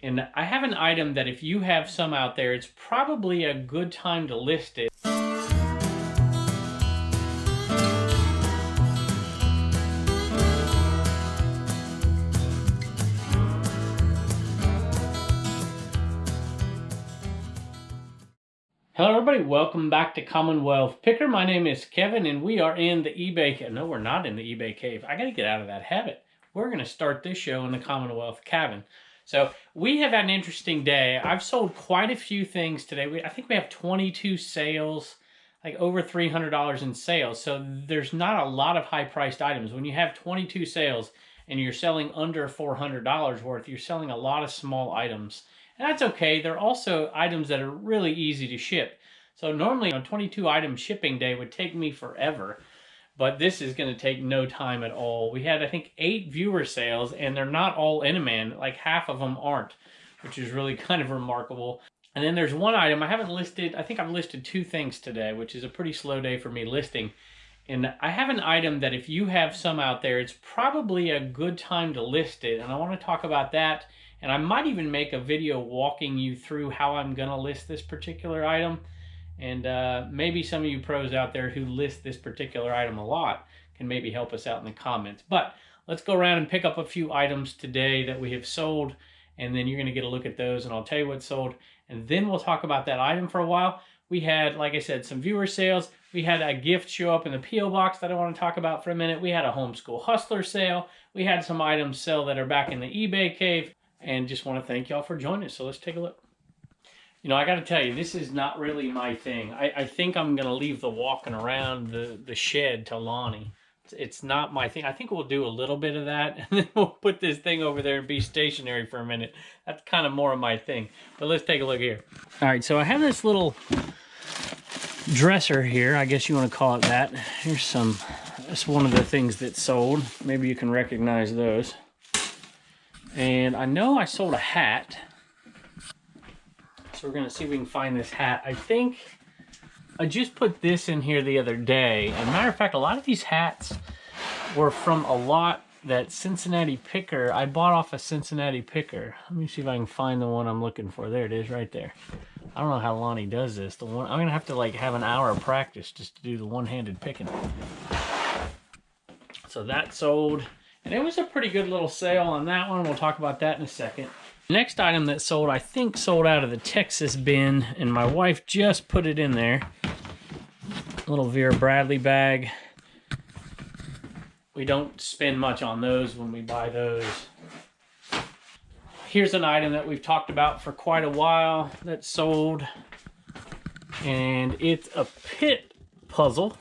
And I have an item that if you have some out there, it's probably a good time to list it. Hello everybody, welcome back to Commonwealth Picker. My name is Kevin and we are in the eBay cave. No, we're not in the eBay cave. I gotta get out of that habit. We're gonna start this show in the Commonwealth cabin. So we have had an interesting day. I've sold quite a few things today. I think we have 22 sales, like over $300 in sales. So there's not a lot of high-priced items. When you have 22 sales and you're selling under $400 worth, you're selling a lot of small items. And that's okay. They're also items that are really easy to ship. So normally a 22 item shipping day would take me forever, but this is going to take no time at all. We had, I think, 8 viewer sales, and they're not all Eneman. Like half of them aren't, which is really kind of remarkable. And then there's one item I haven't listed. I think I've listed 2 things today, which is a pretty slow day for me listing. And I have an item that if you have some out there, it's probably a good time to list it. And I want to talk about that. And I might even make a video walking you through how I'm going to list this particular item. And maybe some of you pros out there who list this particular item a lot can maybe help us out in the comments. But let's go around and pick up a few items today that we have sold. And then you're going to get a look at those and I'll tell you what's sold. And then we'll talk about that item for a while. We had, like I said, some viewer sales. We had a gift show up in the P.O. box that I want to talk about for a minute. We had a Homeschool Hustler sale. We had some items sell that are back in the eBay cave. And just want to thank y'all for joining us. So let's take a look. You know, I got to tell you, this is not really my thing. I think I'm going to leave the walking around the shed to Lonnie. It's not my thing. I think we'll do a little bit of that, and then we'll put this thing over there and be stationary for a minute. That's kind of more of my thing. But let's take a look here. All right, so I have this little dresser here. I guess you want to call it that. Here's some. That's one of the things that sold. Maybe you can recognize those. And I know I sold a hat. So we're going to see if we can find this hat. I think I just put this in here the other day. And matter of fact, a lot of these hats were from a lot that Cincinnati Picker, I bought off a Cincinnati Picker. Let me see if I can find the one I'm looking for. There it is right there. I don't know how Lonnie does this. I'm going to have to like have an hour of practice just to do the one-handed picking. So that sold. And it was a pretty good little sale on that one. We'll talk about that in a second. Next item that sold, I think sold out of the Texas bin, and my wife just put it in there. A little Vera Bradley bag. We don't spend much on those when we buy those. Here's an item that we've talked about for quite a while that sold. And it's a pit puzzle.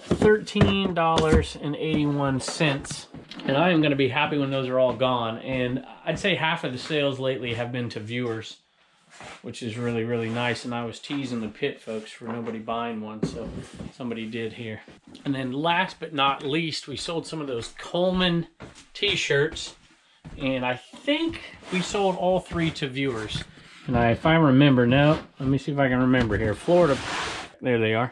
$13.81. And I am going to be happy when those are all gone. And I'd say half of the sales lately have been to viewers, which is really, really nice. And I was teasing the pit folks for nobody buying one, so somebody did here. And then last but not least, we sold some of those Coleman t-shirts. And I think we sold all 3 to viewers. And if I remember, no, let me see if I can remember here. Florida, there they are.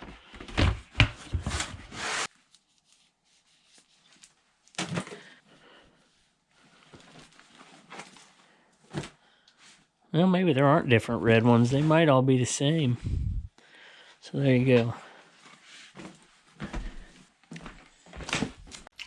Well, maybe there aren't different red ones. They might all be the same. So there you go.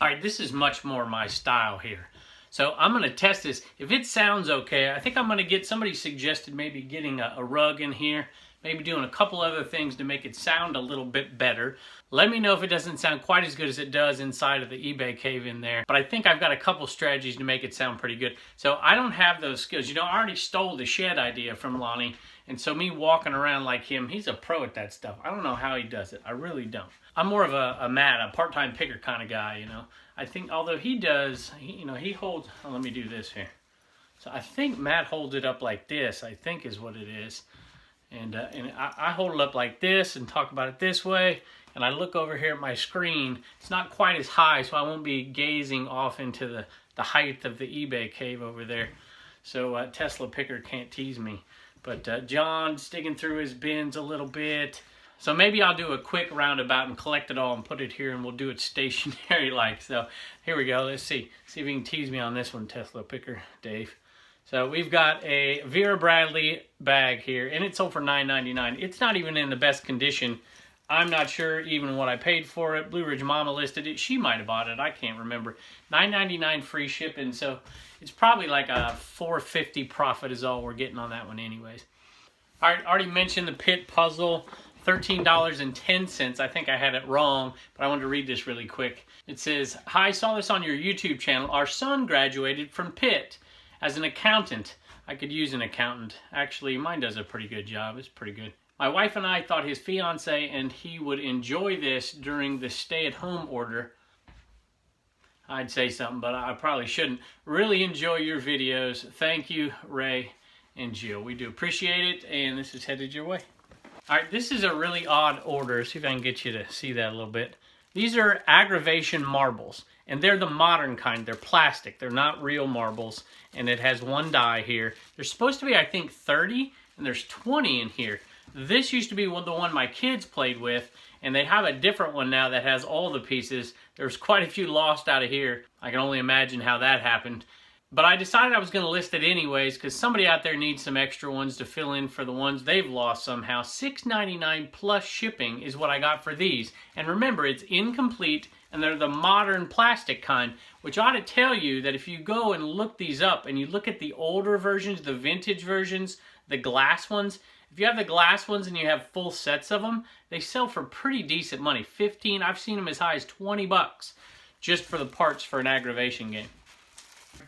All right, this is much more my style here. So I'm going to test this. If it sounds okay, I think I'm going to get, somebody suggested maybe getting a rug in here. Maybe doing a couple other things to make it sound a little bit better. Let me know if it doesn't sound quite as good as it does inside of the eBay cave in there. But I think I've got a couple strategies to make it sound pretty good. So I don't have those skills. You know, I already stole the shed idea from Lonnie. And so me walking around like him, he's a pro at that stuff. I don't know how he does it. I really don't. I'm more of a Matt, a part-time picker kind of guy, you know. I think, although he does, he holds, oh, let me do this here. So I think Matt holds it up like this, I think is what it is. And I hold it up like this and talk about it this way. And I look over here at my screen. It's not quite as high, so I won't be gazing off into the height of the eBay cave over there. So Tesla Picker can't tease me. But John's digging through his bins a little bit. So maybe I'll do a quick roundabout and collect it all and put it here, and we'll do it stationary like. So here we go. Let's see. See if you can tease me on this one, Tesla Picker, Dave. So we've got a Vera Bradley bag here, and it sold for $9.99. It's not even in the best condition. I'm not sure even what I paid for it. Blue Ridge Mama listed it. She might have bought it. I can't remember. $9.99 free shipping, so it's probably like a $4.50 profit is all we're getting on that one anyways. All right, already mentioned the pit puzzle. $13.10. I think I had it wrong, but I wanted to read this really quick. It says, "Hi, saw this on your YouTube channel. Our son graduated from Pitt as an accountant." I could use an accountant. Actually, mine does a pretty good job. It's pretty good. "My wife and I thought his fiance and he would enjoy this during the stay-at-home order." I'd say something, but I probably shouldn't. "Really enjoy your videos. Thank you, Ray and Jill. We do appreciate it, and this is headed your way." All right, this is a really odd order. See if I can get you to see that a little bit. These are aggravation marbles, and they're the modern kind. They're plastic. They're not real marbles, and it has one die here. There's supposed to be, I think, 30, and there's 20 in here. This used to be the one my kids played with, and they have a different one now that has all the pieces. There's quite a few lost out of here. I can only imagine how that happened. But I decided I was going to list it anyways because somebody out there needs some extra ones to fill in for the ones they've lost somehow. $6.99 plus shipping is what I got for these. And remember, it's incomplete, and they're the modern plastic kind, which ought to tell you that if you go and look these up and you look at the older versions, the vintage versions, the glass ones, if you have the glass ones and you have full sets of them, they sell for pretty decent money. 15, I've seen them as high as 20 bucks just for the parts for an aggravation game.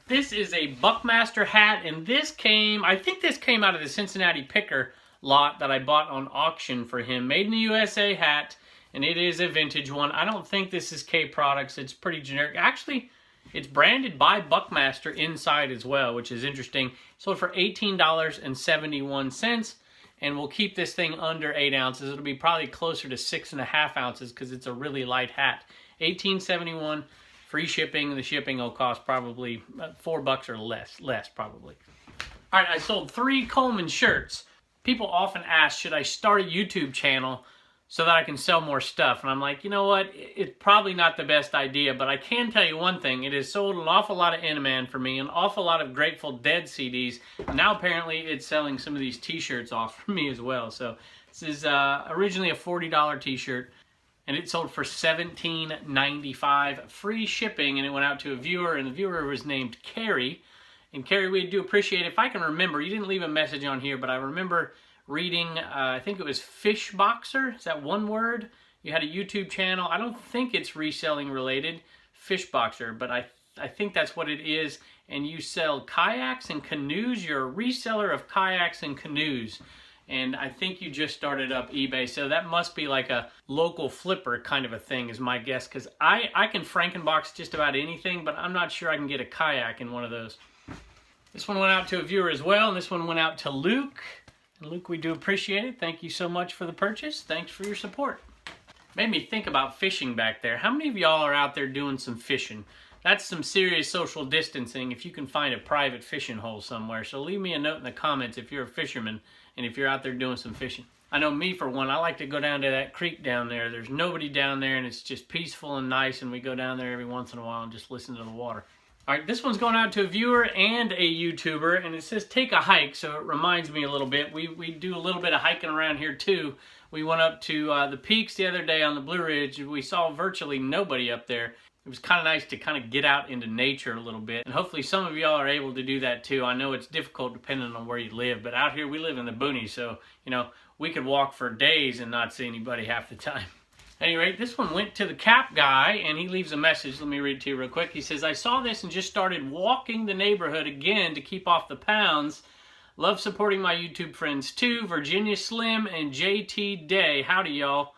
This is a Buckmaster hat, and this came, I think this came out of the Cincinnati Picker lot that I bought on auction for him. Made in the USA hat, and it is a vintage one. I don't think this is K Products. It's pretty generic. Actually, it's branded by Buckmaster inside as well, which is interesting. Sold for $18.71, and we'll keep this thing under 8 ounces. It'll be probably closer to 6.5 ounces because it's a really light hat. $18.71. Free shipping. The shipping will cost probably $4 or less probably. All right, I sold 3 Coleman shirts. People often ask, should I start a YouTube channel so that I can sell more stuff? And I'm like, you know what? It's probably not the best idea, but I can tell you one thing. It has sold an awful lot of Eneman for me, an awful lot of Grateful Dead CDs. Now apparently it's selling some of these t-shirts off for me as well. So this is originally a $40 t-shirt. And it sold for $17.95, free shipping, and it went out to a viewer, and the viewer was named Carrie. And Carrie, we do appreciate it. If I can remember, you didn't leave a message on here, but I remember reading, I think it was Fish Boxer. Is that one word? You had a YouTube channel. I don't think it's reselling related, Fish Boxer, but I think that's what it is. And you sell kayaks and canoes. You're a reseller of kayaks and canoes. And I think you just started up eBay, so that must be like a local flipper kind of a thing is my guess, because I can Frankenbox just about anything, but I'm not sure I can get a kayak in one of those. This one went out to a viewer as well, and this one went out to Luke. And Luke, we do appreciate it. Thank you so much for the purchase. Thanks for your support. Made me think about fishing back there. How many of y'all are out there doing some fishing? That's some serious social distancing if you can find a private fishing hole somewhere. So leave me a note in the comments if you're a fisherman and if you're out there doing some fishing. I know me, for one, I like to go down to that creek down there. There's nobody down there, and it's just peaceful and nice, and we go down there every once in a while and just listen to the water. All right, this one's going out to a viewer and a YouTuber, and it says take a hike, so it reminds me a little bit. We do a little bit of hiking around here, too. We went up to the peaks the other day on the Blue Ridge, and we saw virtually nobody up there. It was kind of nice to kind of get out into nature a little bit. And hopefully some of y'all are able to do that too. I know it's difficult depending on where you live, but out here we live in the boonies, so, you know, we could walk for days and not see anybody half the time. At any rate, this one went to the Cap guy, and he leaves a message. Let me read it to you real quick. He says, I saw this and just started walking the neighborhood again to keep off the pounds. Love supporting my YouTube friends too. Virginia Slim and JT Day. Howdy, y'all.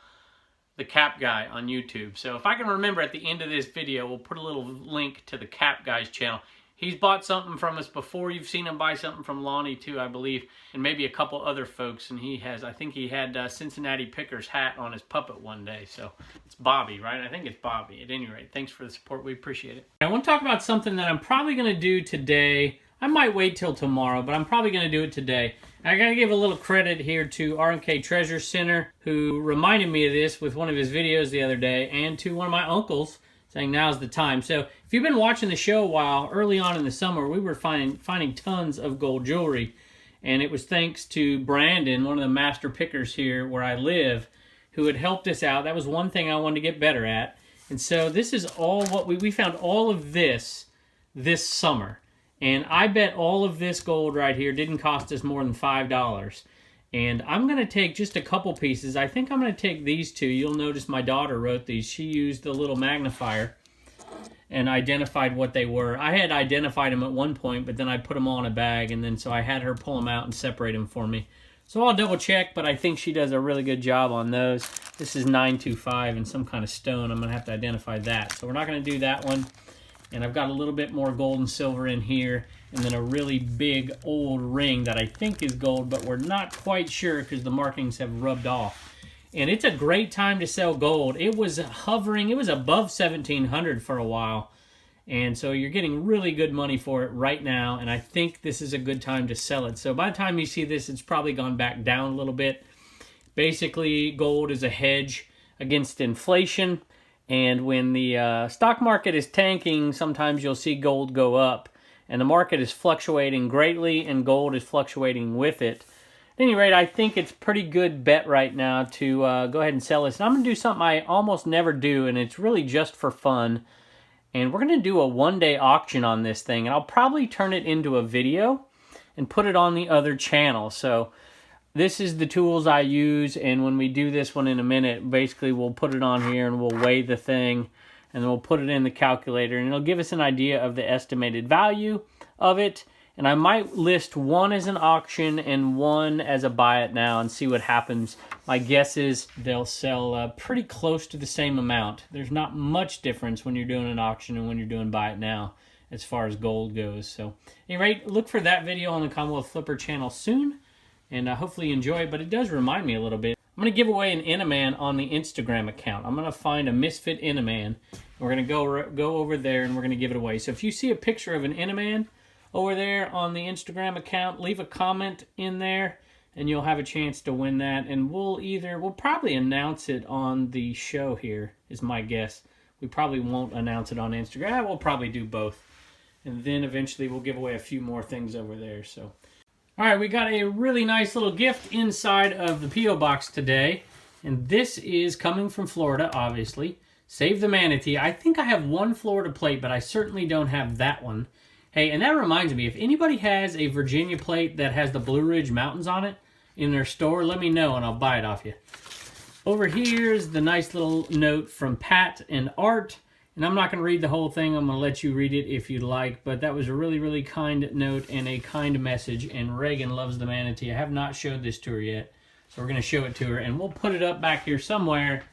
The Cap guy on YouTube. So if I can remember at the end of this video, we'll put a little link to the Cap guy's channel. He's bought something from us before. You've seen him buy something from Lonnie too, I believe, and maybe a couple other folks. And he has, I think he had Cincinnati Picker's hat on his puppet one day. So it's Bobby, right? I think it's Bobby. At any rate, thanks for the support. We appreciate it. I want to talk about something that I'm probably going to do today. I might wait till tomorrow, but I'm probably going to do it today. I got to give a little credit here to R&K Treasure Center, who reminded me of this with one of his videos the other day, and to one of my uncles. saying now's the time. So if you've been watching the show a while, early on in the summer, we were finding tons of gold jewelry. And it was thanks to Brandon, one of the master pickers here where I live, who had helped us out. That was one thing I wanted to get better at. And so this is all what we found all of this summer. And I bet all of this gold right here didn't cost us more than $5. And I'm going to take just a couple pieces. I think I'm going to take these two. You'll notice my daughter wrote these. She used the little magnifier and identified what they were. I had identified them at one point, but then I put them all in a bag, and then so I had her pull them out and separate them for me. So I'll double check, but I think she does a really good job on those. This is 925 and some kind of stone. I'm going to have to identify that. So we're not going to do that one. And I've got a little bit more gold and silver in here, and then a really big old ring that I think is gold, but we're not quite sure because the markings have rubbed off. And it's a great time to sell gold. It was hovering, it was above 1700 for a while. And so you're getting really good money for it right now, and I think this is a good time to sell it. So by the time you see this, it's probably gone back down a little bit. Basically, gold is a hedge against inflation. And when the stock market is tanking, sometimes you'll see gold go up. And the market is fluctuating greatly, and gold is fluctuating with it. At any rate, I think it's a pretty good bet right now to go ahead and sell this. And I'm going to do something I almost never do, and it's really just for fun. And we're going to do a one-day auction on this thing. And I'll probably turn it into a video and put it on the other channel. So this is the tools I use, and when we do this one in a minute, basically we'll put it on here and we'll weigh the thing, and then we'll put it in the calculator, and it'll give us an idea of the estimated value of it. And I might list one as an auction and one as a buy it now and see what happens. My guess is they'll sell pretty close to the same amount. There's not much difference when you're doing an auction and when you're doing buy it now as far as gold goes. So, anyway, look for that video on the Commonwealth Flipper channel soon. And hopefully you enjoy it, but it does remind me a little bit. I'm going to give away an Eneman on the Instagram account. I'm going to find a misfit Eneman. We're going to go over there and we're going to give it away. So if you see a picture of an Eneman over there on the Instagram account, leave a comment in there and you'll have a chance to win that. And we'll probably announce it on the show here, is my guess. We probably won't announce it on Instagram. We'll probably do both. And then eventually we'll give away a few more things over there. So, all right, we got a really nice little gift inside of the P.O. box today. And this is coming from Florida, obviously. Save the Manatee. I think I have one Florida plate, but I certainly don't have that one. Hey, and that reminds me, if anybody has a Virginia plate that has the Blue Ridge Mountains on it in their store, let me know and I'll buy it off you. Over here is the nice little note from Pat and Art. And I'm not going to read the whole thing. I'm going to let you read it if you'd like. But that was a really, really kind note and a kind message. And Reagan loves the manatee. I have not showed this to her yet. So we're going to show it to her. And we'll put it up back here somewhere.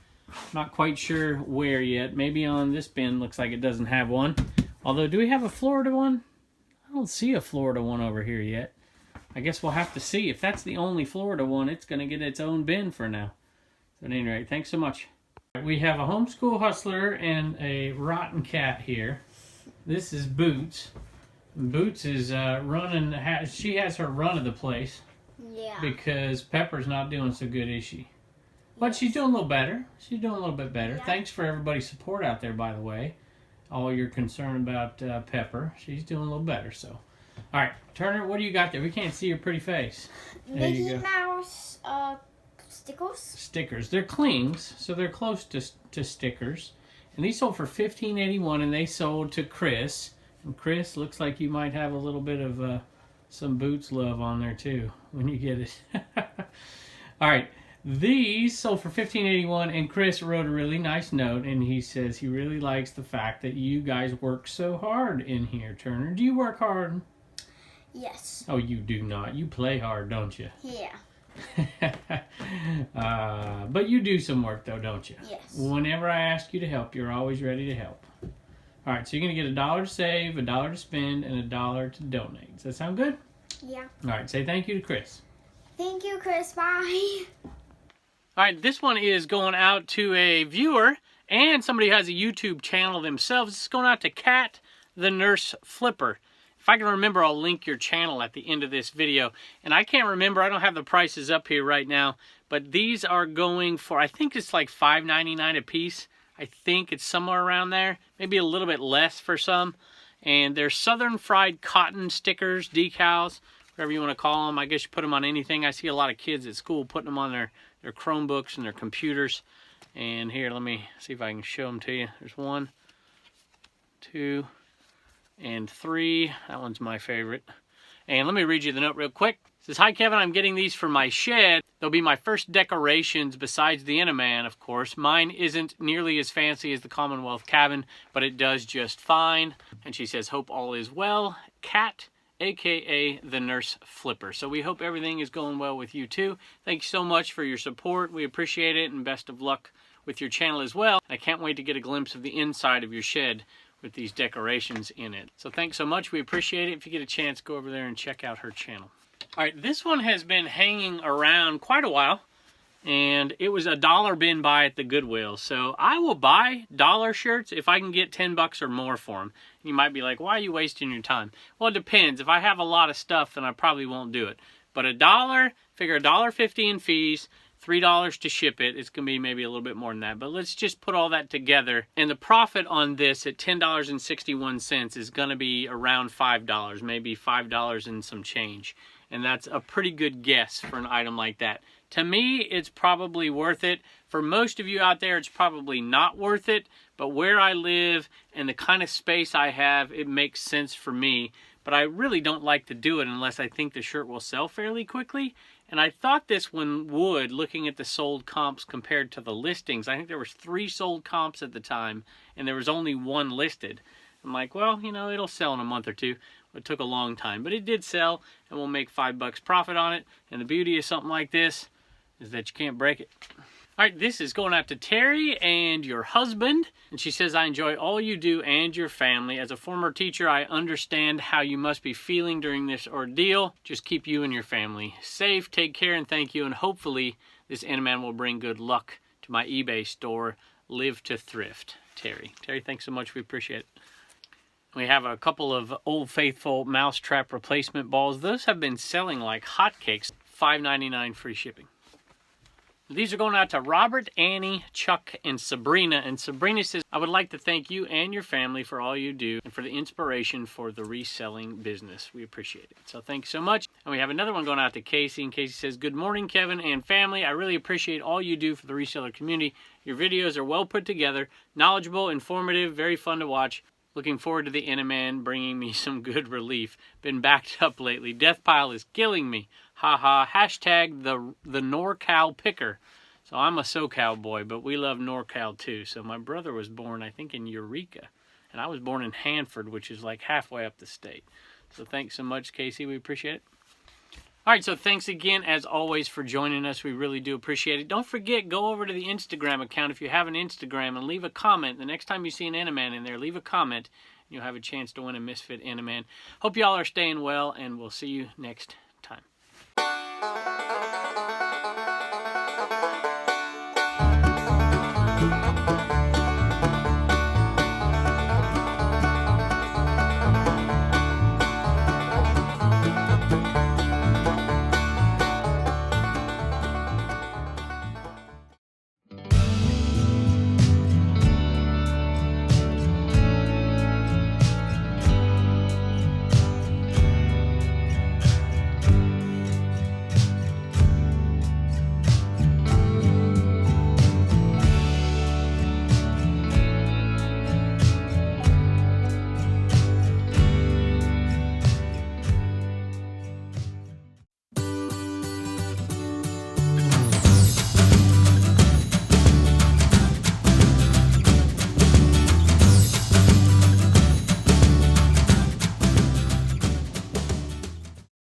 Not quite sure where yet. Maybe on this bin. Looks like it doesn't have one. Although, do we have a Florida one? I don't see a Florida one over here yet. I guess we'll have to see. If that's the only Florida one, it's going to get its own bin for now. So at any rate, thanks so much. We have a homeschool hustler and a rotten cat here. This is Boots. Boots is running. She has her run of the place. Yeah. Because Pepper's not doing so good, is she? But she's doing a little better. She's doing a little bit better. Yeah. Thanks for everybody's support out there, by the way. All your concern about Pepper. She's doing a little better. So, all right, Turner, what do you got there? We can't see your pretty face. Mickey Mouse. Stickers? Stickers. They're clings, so they're close to stickers. And these sold for $15.81, and they sold to Chris. And Chris, looks like you might have a little bit of some Boots love on there too when you get it. All right, these sold for $15.81, and Chris wrote a really nice note, and he says he really likes the fact that you guys work so hard in here, Turner. Do you work hard? Yes. Oh, you do not. You play hard, don't you? Yeah. But you do some work though, don't you? Yes. Whenever I ask you to help, you're always ready to help. All right, so you're going to get $1 to save, $1 to spend, and $1 to donate. Does that sound good? Yeah. All right, say thank you to Chris. Thank you, Chris. Bye. All right, this one is going out to a viewer and somebody who has a YouTube channel themselves. It's going out to Cat the Nurse Flipper. If I can remember, I'll link your channel at the end of this video. And I can't remember, I don't have the prices up here right now, but these are going for, I think it's like $5.99 a piece. I think it's somewhere around there, maybe a little bit less for some. And they're Southern Fried Cotton stickers, decals, whatever you want to call them. I guess you put them on anything. I see a lot of kids at school putting them on their Chromebooks and their computers. And here, let me see if I can show them to you. There's 1, 2, and 3. That one's my favorite. And let me read you the note real quick. It says, "Hi Kevin, I'm getting these for my shed. They'll be my first decorations besides the Eneman, of course. Mine isn't nearly as fancy as the Commonwealth cabin, but it does just fine." And she says, "Hope all is well. Kat, aka the Nurse Flipper." So we hope everything is going well with you too. Thank you so much for your support. We appreciate it, and best of luck with your channel as well. I can't wait to get a glimpse of the inside of your shed with these decorations in it. So thanks so much. We appreciate it. If you get a chance, go over there and check out her channel. All right, this one has been hanging around quite a while, and it was a $1 bin buy at the Goodwill. So I will buy dollar shirts if I can get 10 bucks or more for them. You might be like, why are you wasting your time? Well, it depends. If I have a lot of stuff, then I probably won't do it. But $1, figure $1.50 in fees, $3 to ship it. It's going to be maybe a little bit more than that. But let's just put all that together. And the profit on this at $10.61 is going to be around $5, maybe $5 and some change. And that's a pretty good guess for an item like that. To me, it's probably worth it. For most of you out there, it's probably not worth it. But where I live and the kind of space I have, it makes sense for me. But I really don't like to do it unless I think the shirt will sell fairly quickly. And I thought this one would, looking at the sold comps compared to the listings. I think there was 3 sold comps at the time, and there was only 1 listed. I'm like, well, you know, it'll sell in a month or 2. It took a long time, but it did sell, and we'll make $5 profit on it. And the beauty of something like this is that you can't break it. All right, this is going out to Terry and your husband. And she says, "I enjoy all you do and your family. As a former teacher, I understand how you must be feeling during this ordeal. Just keep you and your family safe. Take care and thank you. And hopefully this Eneman will bring good luck to my eBay store. Live to thrift." Terry. Terry, thanks so much. We appreciate it. We have a couple of Old Faithful mousetrap replacement balls. Those have been selling like hotcakes. $5.99 free shipping. These are going out to Robert, Annie, Chuck, and Sabrina. And Sabrina says, "I would like to thank you and your family for all you do and for the inspiration for the reselling business. We appreciate it." So thanks so much. And we have another one going out to Casey. And Casey says, "Good morning, Kevin and family. I really appreciate all you do for the reseller community. Your videos are well put together, knowledgeable, informative, very fun to watch. Looking forward to the Eneman bringing me some good relief. Been backed up lately. Death pile is killing me. Haha. Hashtag the NorCal Picker." So I'm a SoCal boy, but we love NorCal too. So my brother was born, I think, in Eureka. And I was born in Hanford, which is like halfway up the state. So thanks so much, Casey. We appreciate it. All right, so thanks again, as always, for joining us. We really do appreciate it. Don't forget, go over to the Instagram account if you have an Instagram and leave a comment. The next time you see an Eneman in there, leave a comment. And you'll have a chance to win a Misfit Eneman. Hope y'all are staying well, and we'll see you next time.